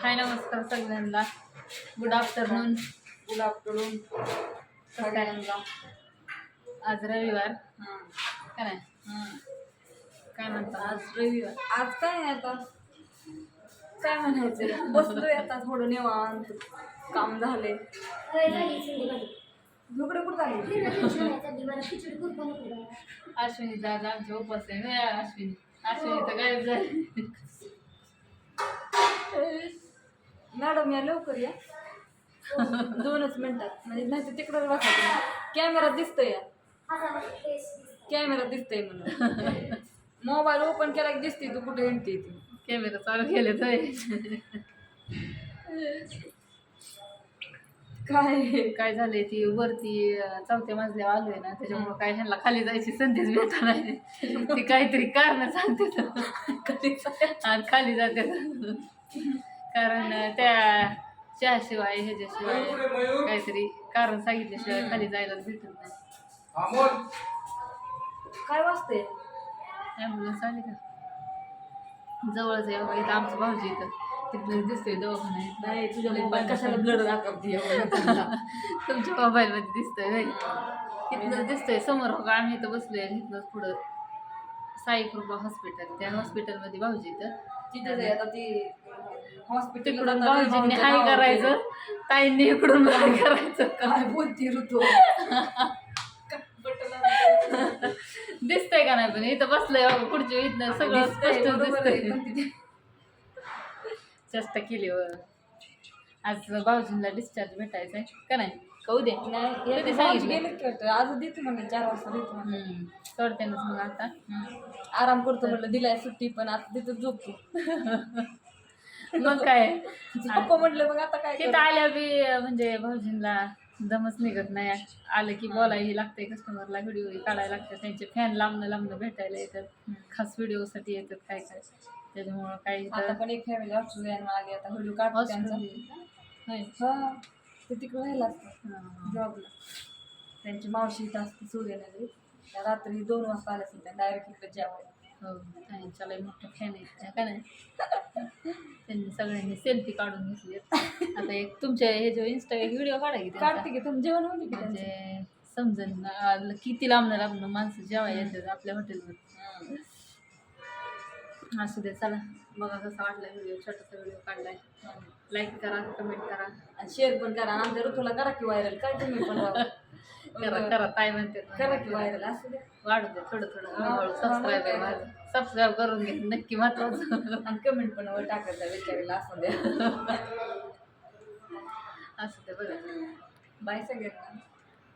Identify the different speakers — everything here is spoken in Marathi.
Speaker 1: हाय नमस्कार सगळ्यांना. Good afternoon. सगळ्यांना. आज रविवार काय नाही काय म्हणतात
Speaker 2: आज रविवार. आज काय आहे आता, काय म्हणायचं, बसलोय आता थोडं निवांत, काम झाले. झोपडे कुठं झाले?
Speaker 1: अश्विनी दादा आमच्या उपास आहे ना. अश्विनी तर गायब झाली.
Speaker 2: मॅडम या लवकर या. 2च मिनिटात, म्हणजे नाही तर तिकडं बघा. कॅमेरा दिसतोय, कॅमेरा दिसतोय म्हणून. मोबाईल ओपन केला की दिसते तू कुठे हिंडते ती.
Speaker 1: कॅमेरा चालू केले तर काय झालंय ती वरती 4थ्या मजल्यावर आलोय ना, त्याच्यामुळे काय ह्यांना खाली जायची संधीच भेटत नाही. ती काहीतरी कारण सांगते आणि खाली जाते. कारण त्या चहाशिवाय ह्याच्याशिवाय काहीतरी कारण सांगितल्याशिवाय खाली जायला भेटत नाही.
Speaker 2: काय वाजते?
Speaker 1: ॲम्ब्युलन्स आली का? जवळच आहे बघा, इथं आमचं भाऊजी इथं तिथलं दिसतोय दवाखाना.
Speaker 2: नाही तुझ्या मोबाईल कशाला ब्लड दाखवते?
Speaker 1: तुमच्या मोबाईलमध्ये दिसतोय नाही, इथलं दिसतोय समोर. हो का, आम्ही इथं बसलोय आणि इथनं पुढं साई कृपा हॉस्पिटल, त्या हॉस्पिटलमध्ये भाऊजी इथं
Speaker 2: तिथेच आहे. आता ती हॉस्पिटल
Speaker 1: तिकडून भाऊजींनी हाय करायचं, ताईंनी इकडून हाय करायचं.
Speaker 2: काय बोलती ऋतू?
Speaker 1: दिसतंय का नाही? पण इथं बसलंय बघा खुर्ची, इथनं सगळं स्पष्ट दिसतंय. चेष्टा केली व आज भाऊजींना डिस्चार्ज भेटायचंय का नाही? का उद्या?
Speaker 2: नाही सांगितलं आज देतो म्हणलं, 4 वाजता देतो म्हणलं.
Speaker 1: सोडतेनच मग आता
Speaker 2: आराम करतो म्हणलं, दिलाय सुट्टी पण आता तिथं झोपतो.
Speaker 1: मग काय
Speaker 2: पप्पा म्हटलं मग आता काय
Speaker 1: तिथं आल्या बी म्हणजे भाऊजींना दमच निघत नाही. आलं की बोलायला लागतंय, कस्टमरला व्हिडिओ काढायला लागतात, त्यांचे फॅन लांबनं भेटायला येतात, खास व्हिडिओसाठी येतात काय काय. त्याच्यामुळं काही
Speaker 2: आता पण एक फॅमिली ऑस्ट्रेलियानं आली, आता व्हिडिओ काढतो त्यांचा. हा ते तिकडे राहिला असतं जॉबला. त्यांची मावशी इथं असते सूर्यनगरी. त्या रात्री 2 वाजता आल्या असतील, त्या डायरेक्ट इकडे जेवायला.
Speaker 1: हो, त्यांच्या लय मोठं फॅन आहे का नाही. त्यांनी सगळ्यांनी सेल्फी काढून घेतली. आता एक तुमच्या हे जो इंस्टा एक व्हिडिओ
Speaker 2: काढते की तुम्ही जेवण होते की
Speaker 1: म्हणजे समजेल किती लांबणं माणसं जेवायला येतात आपल्या हॉटेलवर. असू दे, चला बघा कसा वाटला व्हिडिओ. छोटासा व्हिडिओ काढलाय. लाईक करा, कमेंट करा
Speaker 2: आणि शेअर पण करा. आमच्या ऋतूला करा की व्हायरल. काय तुम्ही पण
Speaker 1: करा ताई म्हणते
Speaker 2: करा की व्हायरल. असू द्या,
Speaker 1: वाढू दे थोडं हळूहळू. सबस्क्राईब करून घे, नक्की महत्वाचं.
Speaker 2: आणि कमेंट पण वर टाकायचा विचारायला. असू द्या.
Speaker 1: असू दे बघा.
Speaker 2: बाय सगळ्यांना.